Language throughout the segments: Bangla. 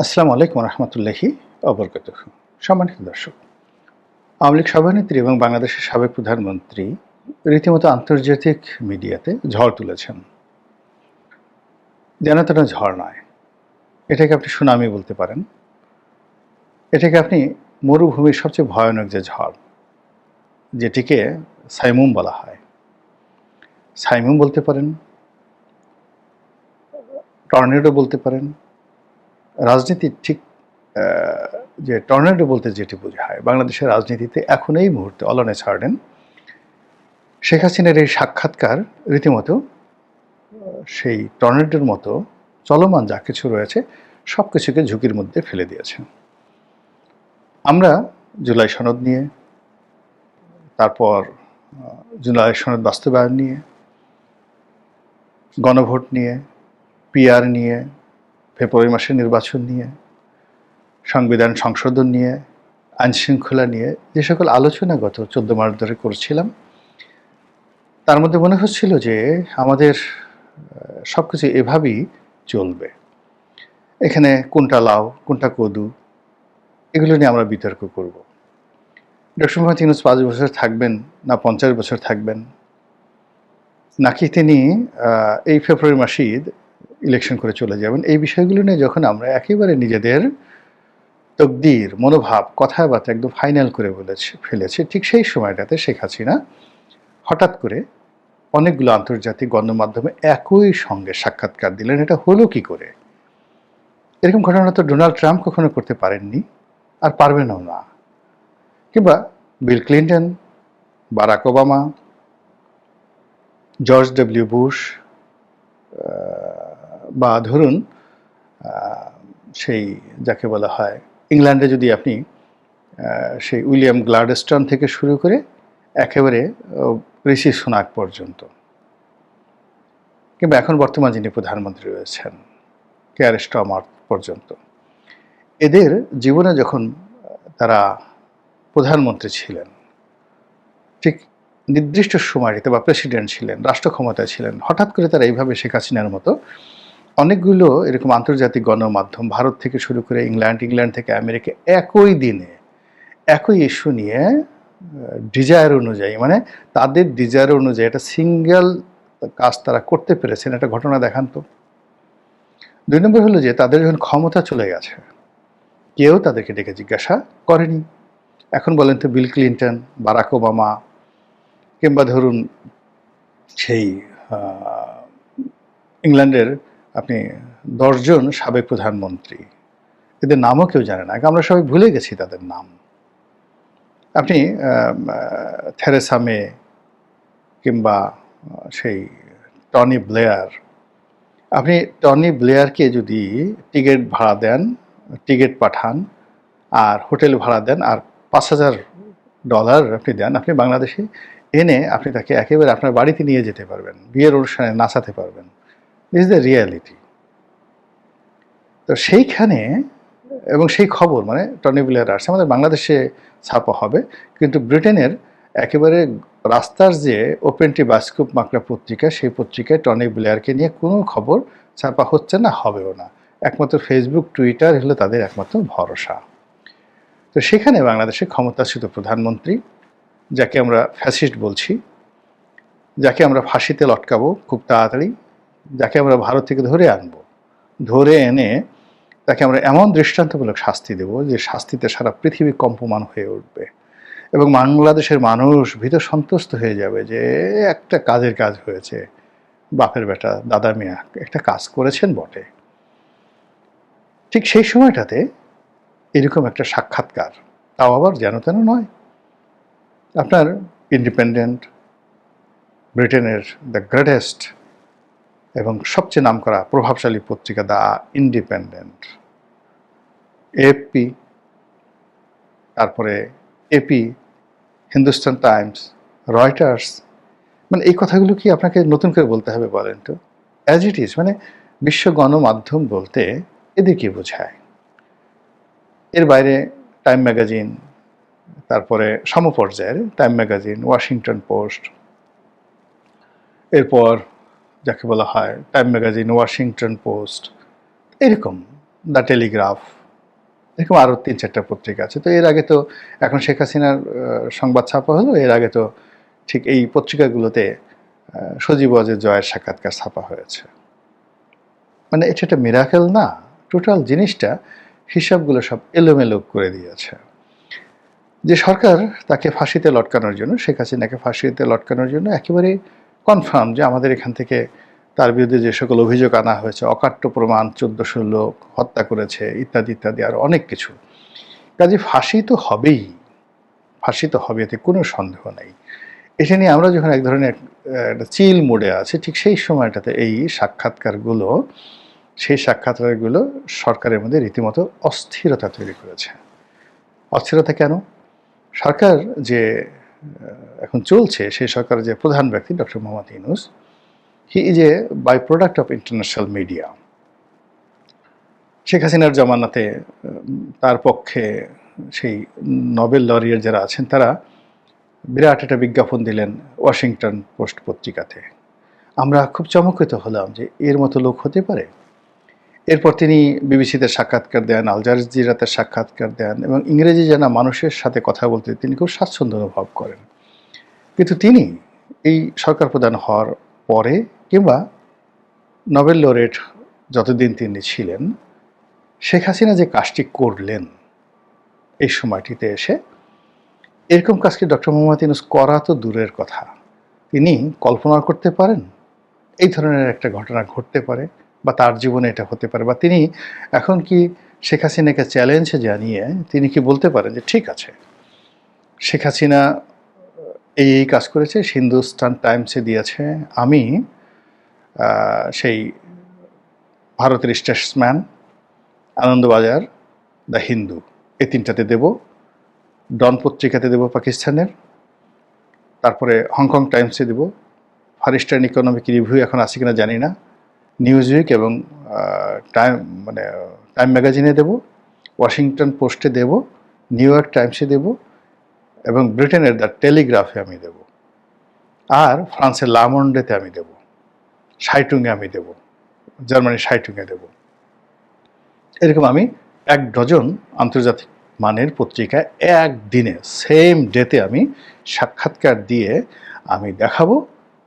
আসসালামু আলাইকুম রহমতুল্লাহি অবরকাতুহ। সম্মানিত দর্শক, আওয়ামী লীগ সভানেত্রী এবং বাংলাদেশের সাবেক প্রধানমন্ত্রী রীতিমতো আন্তর্জাতিক মিডিয়াতে ঝড় তুলেছেন। যেন তেন ঝড় নয়, এটাকে আপনি সুনামি বলতে পারেন। এটাকে আপনি মরুভূমির সবচেয়ে ভয়ানক যে ঝড়, যেটিকে সাইমুম বলা হয়, সাইমুম বলতে পারেন, টর্নেডো বলতে পারেন। রাজনীতির ঠিক যে টর্নেডো বলতে যেটি বোঝায়, বাংলাদেশের রাজনীতিতে এখন এই মুহূর্তে অলনে ছাড়েন শেখ হাসিনার এই সাক্ষাৎকার রীতিমতো সেই টর্নেডোর মতো চলমান যা কিছু রয়েছে সব কিছুকে ঝুঁকির মধ্যে ফেলে দিয়েছে। আমরা জুলাই সনদ নিয়ে, তারপর জুলাই সনদ বাস্তবায়ন নিয়ে, গণভোট নিয়ে, পিআর নিয়ে, ফেব্রুয়ারি মাসের নির্বাচন নিয়ে, সংবিধান সংশোধন নিয়ে, আইনশৃঙ্খলা নিয়ে যে সকল আলোচনা গত 14 মাস ধরে করছিলাম, তার মধ্যে মনে হচ্ছিল যে আমাদের সব কিছু এভাবেই চলবে। এখানে কোনটা লাউ কোনটা কদু এগুলো নিয়ে আমরা বিতর্ক করব। ডক্টর মোহাম্মদ ইউনূস 5 বছর থাকবেন না 50 বছর থাকবেন, নাকি তিনি এই ফেব্রুয়ারি মাসেই ইলেকশন করে চলে যাবেন, এই বিষয়গুলো নিয়ে যখন আমরা একেবারে নিজেদের তকদির মনোভাব কথাবার্তা একদম ফাইনাল করে ফেলেছে, ঠিক সেই সময়টাতে শেখ হাসিনা হঠাৎ করে অনেকগুলো আন্তর্জাতিক গণমাধ্যমে একই সঙ্গে সাক্ষাৎকার দিলেন। এটা হলো কি করে? এরকম ঘটনা তো ডোনাল্ড ট্রাম্প কখনো করতে পারেননি, আর পারবেনও না। কিংবা Bill Clinton, Barack Obama, George W Bush, বা ধরুন সেই যাকে বলা হয় ইংল্যান্ডে যদি আপনি সেই উইলিয়াম গ্লাডস্টোন থেকে শুরু করে একেবারে ঋষি সুনাক পর্যন্ত, কিংবা এখন বর্তমান যিনি প্রধানমন্ত্রী রয়েছেন কেয়ার স্টারমার পর্যন্ত, এদের জীবনে যখন তারা প্রধানমন্ত্রী ছিলেন, ঠিক নির্দিষ্ট সময়টিতে বা প্রেসিডেন্ট ছিলেন, রাষ্ট্র ক্ষমতায় ছিলেন, হঠাৎ করে তারা এইভাবে শেখ হাসিনার মতো অনেকগুলো এরকম আন্তর্জাতিক গণমাধ্যম ভারত থেকে শুরু করে ইংল্যান্ড থেকে আমেরিকা একই দিনে একই ইস্যু নিয়ে ডিজায়ার অনুযায়ী, মানে তাদের ডিজায়ার অনুযায়ী একটা সিঙ্গেল কাজ তারা করতে পেরেছেন, একটা ঘটনা দেখান তো। 2 নম্বর হলো যে তাদের যখন ক্ষমতা চলে গেছে কেউ তাদেরকে ডেকে জিজ্ঞাসা করেনি। এখন বলেন তো বিল ক্লিন্টন, বারাক ওবামা, কিংবা ধরুন সেই ইংল্যান্ডের আপনি 10 জন সাবেক প্রধানমন্ত্রী, এদের নামও কেউ জানে না, আমরা সবাই ভুলে গেছি তাদের নাম। আপনি থেরেসা মে কিংবা সেই টনি ব্লেয়ার, আপনি টনি ব্লেয়ারকে যদি টিকিট ভাড়া দেন, টিকিট পাঠান আর হোটেল ভাড়া দেন আর $5,000 আপনি দেন, আপনি বাংলাদেশে এনে আপনি তাকে একেবারে আপনার বাড়িতে নিয়ে যেতে পারবেন, বিয়ের অনুষ্ঠানে নাচাতে পারবেন। This is the reality. তো সেইখানে এবং সেই খবর মানে টনি ব্লেয়ার আসছে আমাদের বাংলাদেশে ছাপা হবে, কিন্তু ব্রিটেনের একেবারে রাস্তার যে ওপেনটি বাস্কুপ মাকড়া পত্রিকা, সেই পত্রিকায় টনি ব্লেয়ারকে নিয়ে কোনো খবর ছাপা হচ্ছে না, হবেও না। একমাত্র ফেসবুক টুইটার হলো তাদের একমাত্র ভরসা। তো সেখানে বাংলাদেশের ক্ষমতাচ্যুত প্রধানমন্ত্রী, যাকে আমরা ফ্যাসিস্ট বলছি, যাকে আমরা ফাঁসিতে লটকাবো খুব তাড়াতাড়ি, যাকে আমরা ভারত থেকে ধরে আনবো, ধরে এনে তাকে আমরা এমন দৃষ্টান্তমূলক শাস্তি দেব যে শাস্তিতে সারা পৃথিবী কম্পমান হয়ে উঠবে এবং বাংলাদেশের মানুষ ভীত সন্ত্রস্ত হয়ে যাবে যে একটা কাজের কাজ হয়েছে, বাপের বেটা দাদা মিয়া একটা কাজ করেছেন বটে। ঠিক সেই সময়টাতে এরকম একটা সাক্ষাৎকার, তাও আবার যেন তেন নয়, আপনার ইন্ডিপেন্ডেন্ট, ব্রিটেনের দ্য গ্রেটেস্ট এবং সবচেয়ে নামকরা প্রভাবশালী পত্রিকা দ্য ইন্ডিপেন্ডেন্ট, এএফপি, তারপরে এপি, হিন্দুস্তান টাইমস, রয়টার্স, মানে এই কথাগুলো কি আপনাকে নতুন করে বলতে হবে বলেন তো? অ্যাজ ইট ইজ, মানে বিশ্ব গণমাধ্যম বলতে এদেরকে বোঝায়। এর বাইরে টাইম ম্যাগাজিন, তারপরে সমপর্যায়ের টাইম ম্যাগাজিন, ওয়াশিংটন পোস্ট, এরপর যাকে বলা হয় টাইম ম্যাগাজিন, ওয়াশিংটন পোস্ট, এরকম দ্য টেলিগ্রাফ, এরকম আরও ৩-৪টা পত্রিকা আছে। তো এর আগে তো এখন শেখ হাসিনার সংবাদ ছাপা হলো, এর আগে তো ঠিক এই পত্রিকাগুলোতে সজীব ওয়াজেদ জয়ের সাক্ষাৎকার ছাপা হয়েছে। মানে এটা একটা মিরাকেল না? টোটাল জিনিসটা হিসাবগুলো সব এলোমেলো করে দিয়েছে। যে সরকার তাকে ফাঁসিতে লটকানোর জন্য, শেখ হাসিনাকে ফাঁসিতে লটকানোর জন্য একেবারে কনফার্ম যে আমাদের এখান থেকে তার বিরুদ্ধে যে সকল অভিযোগ আনা হয়েছে, অকাট্য প্রমাণ, ১৪০০ লোক হত্যা করেছে ইত্যাদি ইত্যাদি আর অনেক কিছু, কাজে ফাঁসি তো হবেই, ফাঁসি তো হবে, এতে কোনো সন্দেহ নেই। এটা নিয়ে আমরা যখন এক ধরনের একটা চিল মোডে আছি, ঠিক সেই সময়টাতে এই সাক্ষাৎকারগুলো, সেই সাক্ষাৎকারগুলো সরকারের মধ্যে রীতিমতো অস্থিরতা তৈরি করেছে। অস্থিরতা কেন? সরকার যে এখন চলছে, সেই সরকারের যে প্রধান ব্যক্তি doctor Mohammad Yunus, he is a by product of international media. Sheikh হাসিনার জমানাতে তার পক্ষে সেই নোবেল লরিয়েট যারা আছেন তারা বিরাট একটা বিজ্ঞাপন দিলেন ওয়াশিংটন পোস্ট পত্রিকাতে। আমরা খুব চমকিত হলাম যে এর মতো লোক হতে পারে। এরপর তিনি বিবিসিতে সাক্ষাৎকার দেন, আল জাজিরাতে সাক্ষাৎকার দেন এবং ইংরেজি জানা মানুষের সাথে কথা বলতে তিনি খুব স্বাচ্ছন্দ্য অনুভব করেন। কিন্তু তিনি এই সরকার প্রধান হওয়ার পরে কিংবা নোবেল লরেট যতদিন তিনি ছিলেন, শেখ হাসিনা যে কাজটি করলেন এই সময়টিতে এসে, এরকম কাজকে ডক্টর মোহাম্মদ ইউনূস করা তো দূরের কথা, তিনি কল্পনা করতে পারেন এই ধরনের একটা ঘটনা ঘটতে পারে বা তার জীবনে এটা হতে পারে, বা তিনি এখন কি শেখ হাসিনাকে চ্যালেঞ্জ জানিয়ে তিনি কি বলতে পারেন যে ঠিক আছে, শেখ হাসিনা এই কাজ করেছে, হিন্দুস্তান টাইমসে দিয়েছে, আমি সেই ভারতের স্টেটসম্যান, আনন্দবাজার, দ্য হিন্দু, এই তিনটাতে দেব, ডন পত্রিকাতে দেব পাকিস্তানের, তারপরে হংকং টাইমসে দেব, ফার ইস্টার্ন ইকোনমিক রিভিউ এখন আছে কিনা জানি না, নিউজ উইক এবং টাইম ম্যাগাজিনে দেব, ওয়াশিংটন পোস্টে দেব, নিউ ইয়র্ক টাইমসে দেব এবং ব্রিটেনের দ্য টেলিগ্রাফে আমি দেব, আর ফ্রান্সের লামন্ডেতে আমি দেব, শাইটুংয়ে আমি দেব, জার্মানির শাইটুংয়ে দেব। এরকম আমি ১ ডজন আন্তর্জাতিক মানের পত্রিকায় একদিনে সেম ডেতে আমি সাক্ষাৎকার দিয়ে আমি দেখাবো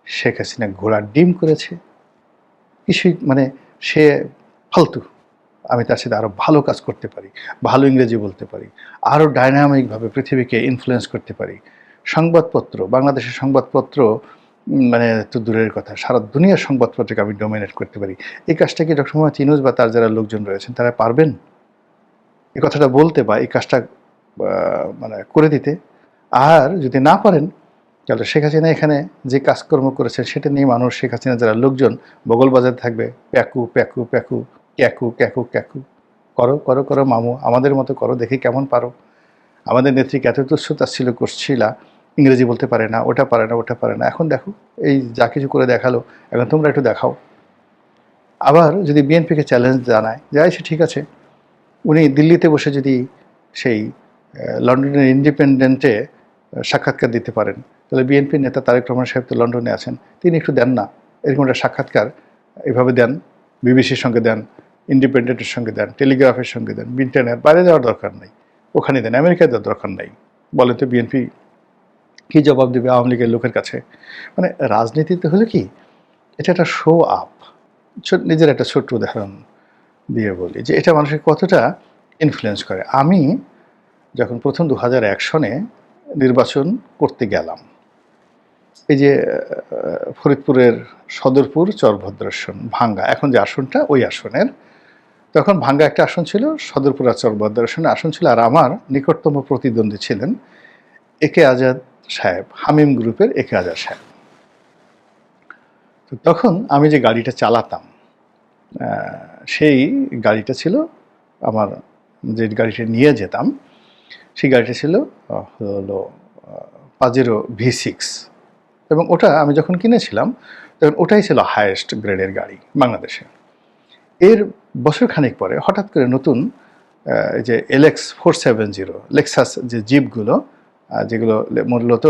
শেখ হাসিনা ঘোড়ার ডিম করেছে, কিছুই মানে সে ফালতু, আমি তার সাথে আরও ভালো কাজ করতে পারি, ভালো ইংরেজি বলতে পারি, আরও ডাইনামিকভাবে পৃথিবীকে ইনফ্লুয়েন্স করতে পারি। সংবাদপত্র, বাংলাদেশের সংবাদপত্র মানে তো দূরের কথা, সারা দুনিয়ার সংবাদপত্রকে আমি ডমিনেট করতে পারি। এই কাজটা কি ডক্টর মোহাম্মদ ইউনূস বা তার যারা লোকজন রয়েছেন তারা পারবেন এই কথাটা বলতে বা এই কাজটা মানে করে দিতে? আর যদি না পারেন তাহলে শেখ হাসিনা এখানে যে কাজকর্ম করেছে সেটা নিয়ে মানুষ, শেখ হাসিনা যারা লোকজন বগল বাজাতে থাকবে, প্যাকু প্যাকু প্যাকু, ক্যাকু ক্যাকু ক্যাকু, করো করো করো মামু, আমাদের মতো করো, দেখি কেমন পারো। আমাদের নেত্রীকে এত তুচ্ছতা ছিল করছিলা, ইংরেজি বলতে পারে না, ওটা পারে না, ওটা পারে না, এখন দেখো এই যা কিছু করে দেখালো, এখন তোমরা একটু দেখাও। আবার যদি বিএনপিকে চ্যালেঞ্জ জানায় যে আচ্ছা ঠিক আছে, উনি দিল্লিতে বসে যদি সেই লন্ডনের ইন্ডিপেন্ডেন্টে সাক্ষাৎকার দিতে পারেন, তাহলে বিএনপির নেতা তারেক রহমান সাহেব তো লন্ডনে আছেন, তিনি একটু দেন না এরকম একটা সাক্ষাৎকার, এভাবে দেন, বিবিসির সঙ্গে দেন, ইন্ডিপেন্ডেন্টের সঙ্গে দেন, টেলিগ্রাফের সঙ্গে দেন, ব্রিটেনের বাইরে যাওয়ার দরকার নেই, ওখানে দেন, আমেরিকায় দেওয়ার দরকার নেই। বলে তো বিএনপি কী জবাব দেবে আওয়ামী লীগের লোকের কাছে? মানে রাজনীতিতে হলে কি এটা একটা শো আপ। নিজের একটা ছোট্ট উদাহরণ দিয়ে বলি যে এটা মানুষকে কতটা ইনফ্লুয়েন্স করে। আমি যখন প্রথম 2001 সনে নির্বাচন করতে গেলাম, এই যে ফরিদপুরের সদরপুর চরভদ্রাসন ভাঙ্গা, এখন যে আসনটা ওই আসনের, তখন ভাঙ্গা একটা আসন ছিল, সদরপুর আর চরভদ্রাসনে আসন ছিল, আর আমার নিকটতম প্রতিদ্বন্দ্বী ছিলেন একে আজাদ সাহেব, হামিম গ্রুপের একে আজাদ সাহেব। তো তখন আমি যে গাড়িটা চালাতাম সেই গাড়িটা ছিল, আমার যে গাড়িটা নিয়ে যেতাম সেই গাড়িটা ছিল হলো পাজেরো V6, এবং ওটা আমি যখন কিনেছিলাম তখন ওটাই ছিল হায়েস্ট গ্রেডের গাড়ি বাংলাদেশে। এর বছরখানেক পরে হঠাৎ করে নতুন যে LX 470 লেক্সাস যে জিপগুলো, যেগুলো মূলত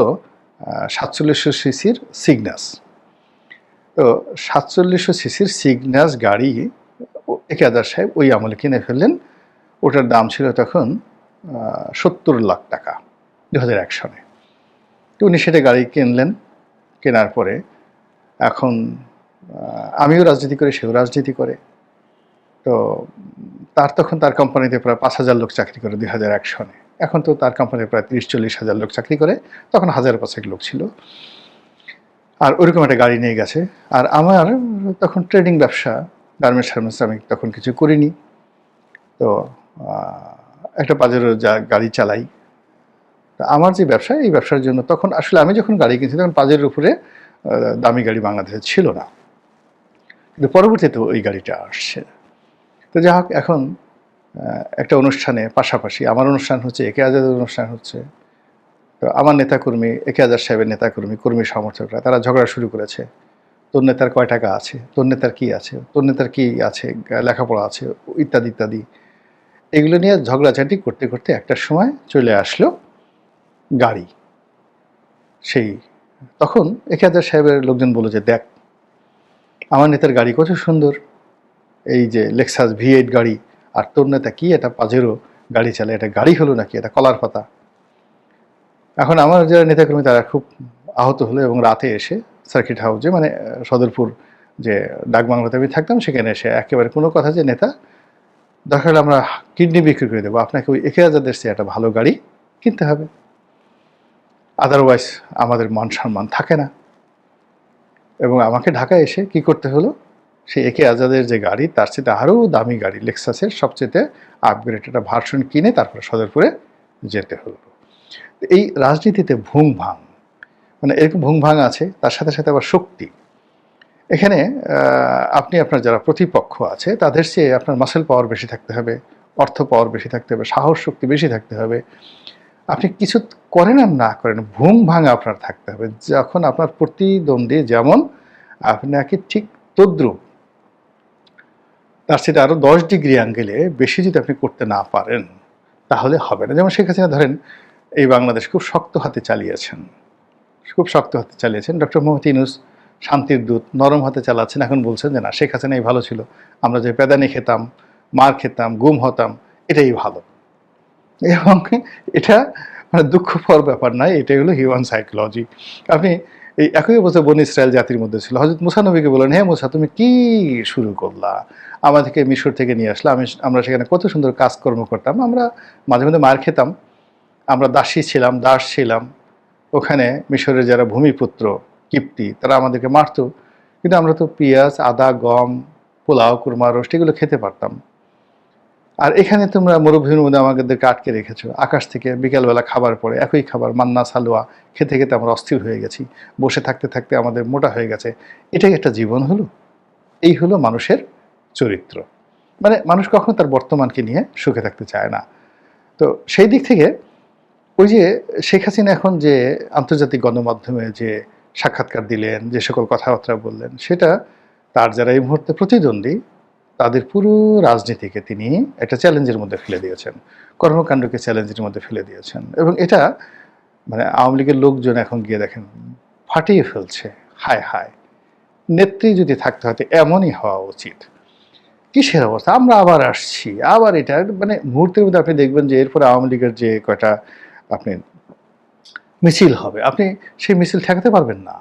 4700 সিসির সিগনাস, তো 4700 সিসির সিগনাস গাড়ি একে আজাদ সাহেব ওই আমলে কিনে ফেললেন। ওটার দাম ছিল তখন ৭০ লাখ টাকা ২০০১ সনে। তো উনি সেটা গাড়ি কিনলেন। কেনার পরে এখন আমিও রাজনীতি করি, সেও রাজনীতি করে। তো তার তখন তার কোম্পানিতে প্রায় ৫,০০০ লোক চাকরি করে ২০০১ সনে। এখন তো তার কোম্পানিতে প্রায় ৩০-৪০ হাজার লোক চাকরি করে, তখন ১,০০০ লোক ছিল। আর ওইরকম একটা গাড়ি নিয়ে গেছে। আর আমার তখন ট্রেডিং ব্যবসা, গার্মেন্টস আমি তখন কিছু করিনি। তো একটা পাজেরো গাড়ি চালাই। তা আমার যে ব্যবসা, এই ব্যবসার জন্য তখন আসলে আমি যখন গাড়ি কিনছি তখন পাজেরোর উপরে দামি গাড়ি বাংলাদেশে ছিল না, কিন্তু পরবর্তীতে ওই গাড়িটা আসছে। তো যাই হোক, এখন একটা অনুষ্ঠানে পাশাপাশি আমার অনুষ্ঠান হচ্ছে, একে আজাদের অনুষ্ঠান হচ্ছে। তো আমার নেতাকর্মী, একে আজাদ সাহেবের নেতাকর্মী, কর্মী সমর্থকরা তারা ঝগড়া শুরু করেছে। তোর নেতার কয় টাকা আছে, তোর নেতার কী আছে, তোর নেতার কী আছে, লেখাপড়া আছে, ইত্যাদি ইত্যাদি। এগুলো নিয়ে ঝগড়াঝাটি করতে করতে একটা সময় চলে আসলো গাড়ি। সেই তখন একে আজাদ সাহেবের লোকজন বলল যে, দেখ আমার নেতার গাড়ি কত সুন্দর, এই যে লেক্সাস V8 গাড়ি, আর তোর নেতা কি এটা পাজেরো গাড়ি চালায়, এটা গাড়ি হলো নাকি, এটা কলার পাতা। এখন আমার যারা নেতাকর্মী তারা খুব আহত হলো এবং রাতে এসে সার্কিট হাউসে, মানে সদরপুর যে ডাকবাংলাতে আমি থাকতাম, সেখানে এসে একেবারে কোনো কথা যে, নেতা দরকার হলে আমরা কিডনি বিক্রি করে দেবো, আপনাকে ওই একে আজাদের চেয়ে একটা ভালো গাড়ি কিনতে হবে, আদারওয়াইজ আমাদের মান সম্মান থাকে না। এবং আমাকে ঢাকায় এসে কি করতে হলো, সেই একে আজাদের যে গাড়ি তার চেয়ে আরও দামি গাড়ি, লেক্সাসের সবচেয়ে আপগ্রেড একটা ভার্সন কিনে তারপরে সদরপুরে যেতে হলো। এই রাজনীতিতে ভুং ভাং, মানে এরকম ভুং ভাং আছে, তার সাথে সাথে আবার শক্তি। এখানে আপনি আপনার যারা প্রতিপক্ষ আছে তাদের চেয়ে আপনার মাসেল পাওয়ার বেশি থাকতে হবে, অর্থ পাওয়ার বেশি থাকতে হবে, সাহস শক্তি বেশি থাকতে হবে। আপনি কিছু করেন আর না করেন, ভুং ভাঙা আপনার থাকতে হবে। যখন আপনার প্রতিদ্বন্দ্বী যেমন আপনাকে ঠিক তদ্রুপ, তার সেটা আরও 10 ডিগ্রি অ্যাঙ্গেলে বেশি যদি আপনি করতে না পারেন তাহলে হবে না। যেমন শেখ হাসিনা ধরেন এই বাংলাদেশ খুব শক্ত হাতে চালিয়েছেন, খুব শক্ত হাতে চালিয়েছেন। ডক্টর মোহাম্মদ ইউনূস শান্তির দূত, নরম হাতে চালাচ্ছেন। এখন বলছেন যে না, শেখ হাসিনাই ভালো ছিল, আমরা যে পেদানি খেতাম, মার খেতাম, গুম হতাম, এটাই ভালো। এবং এটা মানে দুঃখ পাওয়ার ব্যাপার নয়, এটাই হলো হিউম্যান সাইকোলজি। আপনি এই একই অবস্থা বনি ইসরায়েল জাতির মধ্যে ছিল। হযরত মুসা নবীকে বললেন, হে মুসা তুমি কি শুরু করলা, আমাদেরকে মিশর থেকে নিয়ে আসলে, আমরা সেখানে কত সুন্দর কাজকর্ম করতাম, আমরা মাঝে মধ্যে মার খেতাম, আমরা দাসী ছিলাম, দাস ছিলাম, ওখানে মিশরের যারা ভূমিপুত্র কিপ্তি তারা আমাদেরকে মারতো, কিন্তু আমরা তো পেঁয়াজ, আদা, গম, পোলাও, কুরমা, রোস্ট এগুলো খেতে পারতাম। আর এখানে তোমরা মরুভূমির মধ্যে আমাদেরকে আটকে রেখেছো, আকাশ থেকে বিকালবেলা খাবার পরে একই খাবার মান্না সালোয়া খেতে খেতে আমরা অস্থির হয়ে গেছি, বসে থাকতে থাকতে আমাদের মোটা হয়ে গেছে। এটাই একটা জীবন হলো? এই হলো মানুষের চরিত্র। মানে মানুষ কখনো তার বর্তমানকে নিয়ে সুখে থাকতে চায় না। তো সেই দিক থেকে ওই যে শেখ হাসিনা এখন যে আন্তর্জাতিক গণমাধ্যমে যে সাক্ষাৎকার দিলেন, যে সকল কথাবার্তা বললেন, সেটা তার যারা এই মুহূর্তে প্রতিদ্বন্দ্বী তাদের পুরো রাজনীতিকে তিনি একটা চ্যালেঞ্জের মধ্যে ফেলে দিয়েছেন, কর্মকাণ্ডকে চ্যালেঞ্জের মধ্যে ফেলে দিয়েছেন। এবং এটা মানে আওয়ামী লীগের লোকজন এখন গিয়ে দেখেন ফাটিয়ে ফেলছে। হায় হায়, নেত্রী যদি থাকতে হয়তো এমনই হওয়া উচিত। কিসের অবস্থা, আমরা আবার আসছি, আবার এটা মানে মুহূর্তের মধ্যে আপনি দেখবেন যে এরপরে আওয়ামী লীগের যে কয়টা আপনি মিছিল হবে, আপনি সেই মিছিল ঠেকাতে পারবেন না।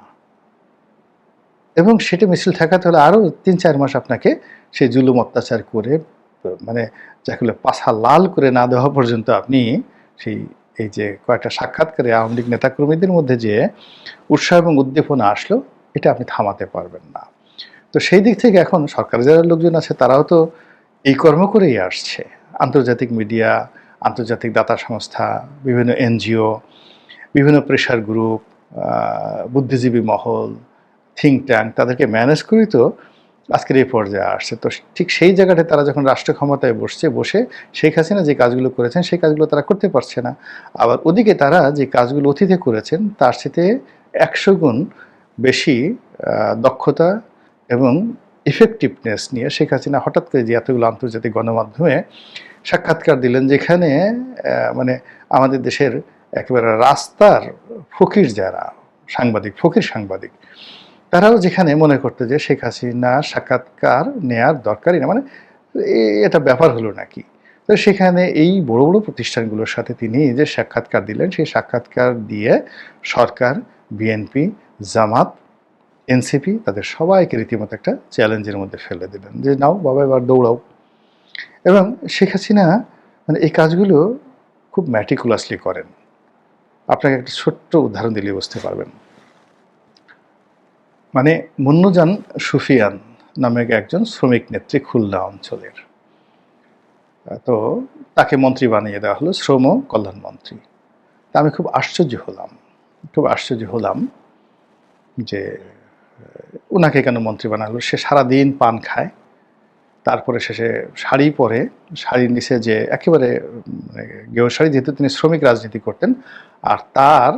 এবং সেটা মিছিল ঠেকাতে হলে আরও ৩-৪ মাস আপনাকে সেই জুলুম অত্যাচার করে, মানে যাকে বলে পাছা লাল করে না দেওয়া পর্যন্ত আপনি সেই এই যে কয়েকটা সাক্ষাৎকারে আওয়ামী লীগ নেতাকর্মীদের মধ্যে যে উৎসাহ এবং উদ্দীপনা আসলো, এটা আপনি থামাতে পারবেন না। তো সেই দিক থেকে এখন সরকারের যারা লোকজন আছে তারাও তো এই কর্ম করেই আসছে। আন্তর্জাতিক মিডিয়া, আন্তর্জাতিক দাতা সংস্থা, বিভিন্ন এনজিও, বিভিন্ন প্রেশার গ্রুপ, বুদ্ধিজীবী মহল, থিঙ্ক ট্যাঙ্ক, তাদেরকে ম্যানেজ করেই তো আজকের এই পর্যায়ে আসছে। তো ঠিক সেই জায়গাটায় তারা যখন রাষ্ট্র ক্ষমতায় বসে শেখ হাসিনা যে কাজগুলো করেছেন সেই কাজগুলো তারা করতে পারছে না। আবার ওদিকে তারা যে কাজগুলো অতীতে করেছেন তার সাথে 100 গুণ বেশি দক্ষতা এবং ইফেক্টিভনেস নিয়ে শেখ হাসিনা হঠাৎ করে যে এতগুলো আন্তর্জাতিক গণমাধ্যমে সাক্ষাৎকার দিলেন, যেখানে মানে আমাদের দেশের একেবারে রাস্তার ফকির যারা সাংবাদিক, ফকির সাংবাদিক, তারাও যেখানে মনে করতে যে শেখ হাসিনার সাক্ষাৎকার নেয়ার দরকারই না, মানে এটা ব্যাপার হলো নাকি? তো সেখানে এই বড় বড় প্রতিষ্ঠানগুলোর সাথে তিনি যে সাক্ষাৎকার দিলেন, সেই সাক্ষাৎকার দিয়ে সরকার, বিএনপি, জামাত, এনসিপি তাদের সবাইকে রীতিমতো একটা চ্যালেঞ্জের মধ্যে ফেলে দিলেন যে নাও বাবা এবার দৌড়াও। এবং শেখ হাসিনা মানে এই কাজগুলো খুব ম্যাটিকুলাসলি করেন। আপনাকে একটা ছোট্ট উদাহরণ দিলে বুঝতে পারবেন। মানে মুন্নুজান সুফিয়ান নামে একজন শ্রমিক নেত্রী খুলনা অঞ্চলের, তো তাকে মন্ত্রী বানিয়ে দেওয়া হলো, শ্রম কল্যাণ মন্ত্রী। তা আমি খুব আশ্চর্য হলাম যে ওনাকে কেন মন্ত্রী বানালো। সে সারাদিন পান খায়, তারপরে শেষে শাড়ি পরে, শাড়ির নিচে যে একেবারে গেও শাড়ি, যেহেতু তিনি শ্রমিক রাজনীতি করতেন, আর তার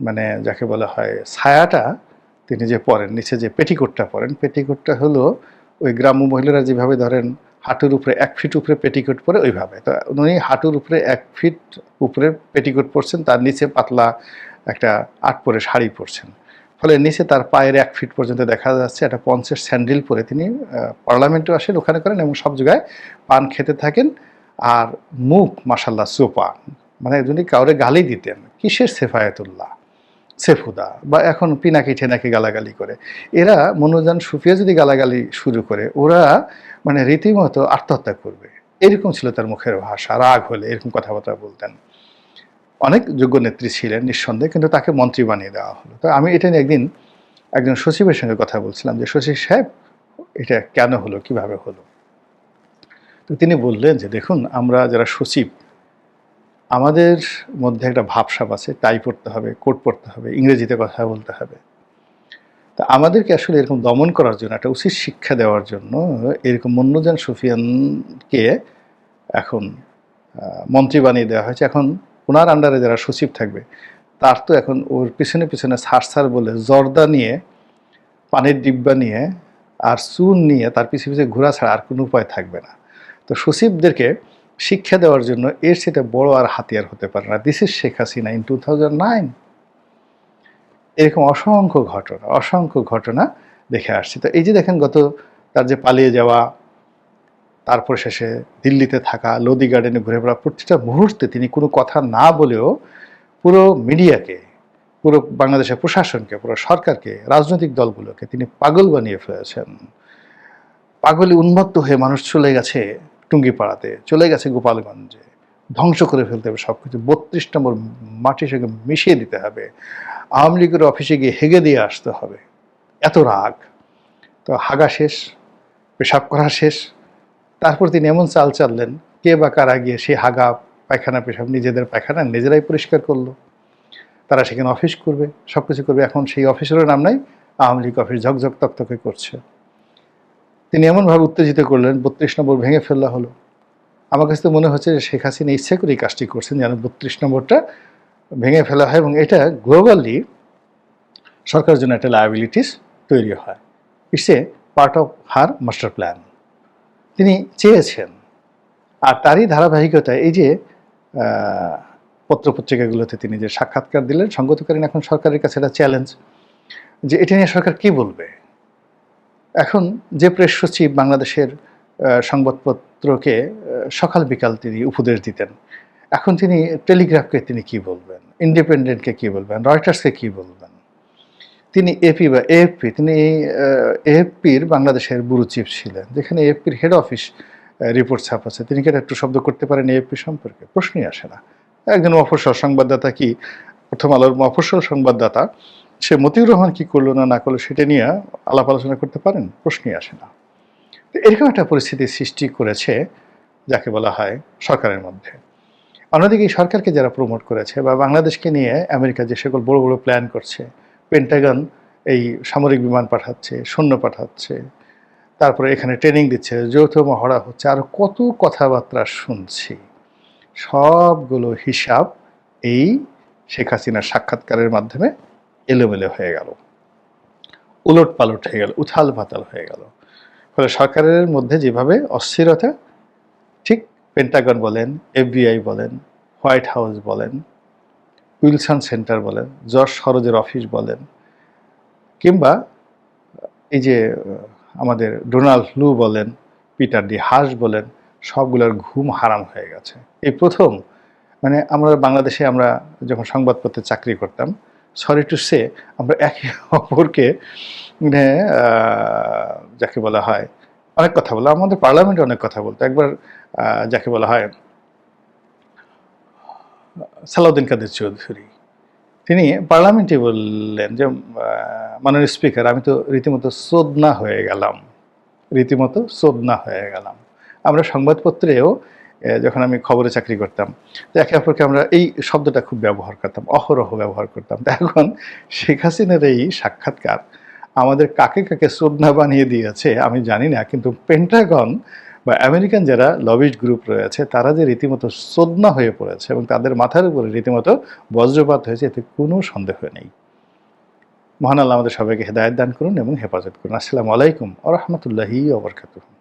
মানে যাকে বলা হয় ছায়াটা তিনি যে পরেন, নিচে যে পেটিকোটটা পরেন, পেটিকোটটা হলো ওই গ্রাম্য মহিলারা যেভাবে ধরেন হাঁটুর উপরে 1 ফিট উপরে পেটিকোট পরে ওইভাবে, তো উনি হাঁটুর উপরে 1 ফিট উপরে পেটিকোট পরছেন, তার নিচে পাতলা একটা আট পরে শাড়ি পরছেন, ফলে নিচে তার পায়ের 1 ফিট পর্যন্ত দেখা যাচ্ছে একটা পঞ্চের স্যান্ডেল পরে তিনি পার্লামেন্টেও আসেন, ওখানে করেন এবং সব জায়গায় পান খেতে থাকেন। আর মুখ মাশাল্লাহ সোপা, মানে যদি কাউরে গালি দিতেন কিসের সেফায়েতুল্লাহ, সেফুদা বা এখন পিনাকি ঠেনাকি গালাগালি করে, এরা মনোজান সুফিয়া যদি গালাগালি শুরু করে ওরা মানে রীতিমতো আত্মহত্যা করবে, এরকম ছিল তার মুখের ভাষা। রাগ হলে এরকম কথাবার্তা বলতেন। অনেক যোগ্য নেত্রী ছিলেন নিঃসন্দেহে, কিন্তু তাকে মন্ত্রী বানিয়ে দেওয়া হলো। তো আমি এটা নিয়ে একদিন একজন সচিবের সঙ্গে কথা বলছিলাম যে সচিব সাহেব এটা কেন হলো, কিভাবে হলো। তো তিনি বললেন যে দেখুন, আমরা যারা সচিব আমাদের মধ্যে একটা ভাবসাব আছে, টাই পড়তে হবে, কোট পড়তে হবে, ইংরেজিতে কথা বলতে হবে। তা আমাদেরকে আসলে এরকম দমন করার জন্য, একটা উচিত শিক্ষা দেওয়ার জন্য এরকম মুন্নুজান সুফিয়ানকে এখন মন্ত্রী বানিয়ে দেওয়া হয়েছে। এখন ওনার আন্ডারে যারা সচিব থাকবে তার তো এখন ওর পিছনে পিছনে ছাড় বলে জর্দা নিয়ে, পানির ডিব্বা নিয়ে আর চুন নিয়ে তার পিছিয়ে পিছিয়ে ঘোরা ছাড়া আর কোনো উপায় থাকবে না। তো সচিবদেরকে শিক্ষা দেওয়ার জন্য এর সেটা বড় আর হাতিয়ার হতে পারে না। This is Sheikh Hasina in 2009। এরকম অসংখ্য ঘটনা দেখে আসছি। তো এই যে দেখেন তার যে পালিয়ে যাওয়া, তারপর শেষে দিল্লিতে থাকা, লোদি গার্ডেনে ঘুরে বেড়া, প্রতিটা মুহূর্তে তিনি কোনো কথা না বলেও পুরো মিডিয়াকে, পুরো বাংলাদেশের প্রশাসনকে, পুরো সরকারকে, রাজনৈতিক দলগুলোকে তিনি পাগল বানিয়ে ফেলেছেন। পাগলে উন্মত্ত হয়ে মানুষ চলে গেছে টুঙ্গিপাড়াতে, চলে গেছে গোপালগঞ্জে, ধ্বংস করে ফেলতে হবে সব কিছু, 32 নম্বর মাটির সঙ্গে মিশিয়ে দিতে হবে, আওয়ামী লীগের অফিসে গিয়ে হেগে দিয়ে আসতে হবে, এত রাগ। তো হাগা শেষ, পেশাব করা শেষ, তারপর তিনি এমন চাল চাললেন, কে বা কারা গিয়ে সেই হাগা পায়খানা পেশাব নিজেদের পায়খানা নিজেরাই পরিষ্কার করলো। তারা সেখানে অফিস করবে, সব কিছু করবে। এখন সেই অফিসেরও নাম নাই, আওয়ামী লীগ অফিস ঝকঝক তকতকে করছে। তিনি এমনভাবে উত্তেজিত করলেন, 32 নম্বর ভেঙে ফেলা হলো। আমার কাছে তো মনে হচ্ছে যে শেখ হাসিনা ইচ্ছে করে এই কাজটি করছেন যেন 32 নম্বরটা ভেঙে ফেলা হয় এবং এটা গ্লোবালি সরকারের জন্য একটা লায়াবিলিটিস তৈরি হয়। It's a part of her master plan, তিনি চেয়েছেন। আর তারই ধারাবাহিকতায় এই যে পত্রপত্রিকাগুলোতে তিনি যে সাক্ষাৎকার দিলেন, সঙ্গতকালীন এখন সরকারের কাছে একটা চ্যালেঞ্জ যে এটা নিয়ে সরকার কি বলবে। এখন যে প্রেস সচিব বাংলাদেশের সংবাদপত্রকে সকাল বিকাল তিনি উপদেশ দিতেন, এখন তিনি টেলিগ্রাফকে তিনি কি বলবেন, ইন্ডিপেন্ডেন্টকে কি বলবেন, রয়টার্সকে কি বলবেন। তিনি এপি বা এএফপি, তিনি এএফপির বাংলাদেশের ব্যুরো চিফ ছিলেন, যেখানে এএফপির হেড অফিস রিপোর্ট ছাপাচ্ছে। তিনি কি একটু শব্দ করতে পারেন এএফপি সম্পর্কে? প্রশ্নই আসে না। একজন মফস্বল সংবাদদাতা কি, প্রথম আলোর মফস্বল সংবাদদাতা, সে মতিউর রহমান কি করলো না করলো সেটা নিয়ে আলাপ আলোচনা করতে পারেন? প্রশ্নই আসে না। তো এরকম একটা পরিস্থিতির সৃষ্টি করেছে যাকে বলা হয় সরকারের মধ্যে। অন্যদিকে এই সরকারকে যারা প্রমোট করেছে বা বাংলাদেশকে নিয়ে আমেরিকা যে সকল বড় বড় প্ল্যান করছে, পেন্টাগন এই সামরিক বিমান পাঠাচ্ছে, সৈন্য পাঠাচ্ছে, তারপরে এখানে ট্রেনিং দিচ্ছে, যৌথ মহড়া হচ্ছে, আরও কত কথাবার্তা শুনছি, সবগুলো হিসাব এই শেখ হাসিনার সাক্ষাৎকারের মাধ্যমে এলোমেলো হয়ে গেল, উলট পালট হয়ে গেল, উথাল পাতাল হয়ে গেল। ফলে সরকারের মধ্যে যেভাবে অস্থিরতা, ঠিক পেন্টাগন বলেন, এফবিআই বলেন, হোয়াইট হাউস বলেন, উইলসন সেন্টার বলেন, জর্জ সরোজের অফিস বলেন, কিংবা এই যে আমাদের ডোনাল্ড লু বলেন, পিটার ডি হাস বলেন, সবগুলোর ঘুম হারাম হয়ে গেছে। এই প্রথম মানে আমরা বাংলাদেশে আমরা যখন সংবাদপত্রে চাকরি করতাম, সরি টু সে আমরা একে অপরকে মানে যাকে বলা হয় অনেক কথা বলা, আমাদের পার্লামেন্টে অনেক কথা বলতো। একবার যাকে বলা হয় সালাউদ্দিন কাদের চৌধুরী, তিনি পার্লামেন্টে বললেন যে মাননীয় স্পিকার, আমি তো রীতিমতো সোদনা হয়ে গেলাম, রীতিমতো সোদনা হয়ে গেলাম। আমরা সংবাদপত্রেও যখন আমি খবরে চাকরি করতাম, তো একে অপরকে আমরা এই শব্দটা খুব ব্যবহার করতাম, অহরহ ব্যবহার করতাম। তো এখন শেখ হাসিনার এই সাক্ষাৎকার আমাদের কাকে কাকে সোদনা বানিয়ে দিয়েছে আমি জানি না, কিন্তু পেন্টাগন বা আমেরিকান যারা লবিস্ট গ্রুপ রয়েছে তারা যে রীতিমতো সোদনা হয়ে পড়েছে এবং তাদের মাথার উপরে রীতিমতো বজ্রপাত হয়েছে, এতে কোনো সন্দেহ নেই। মহান আল্লাহ আমাদের সবাইকে হেদায়েত দান করুন এবং হেফাজত করুন। আসসালামু আলাইকুম ওয়া রাহমাতুল্লাহি ওয়া বারাকাতুহু।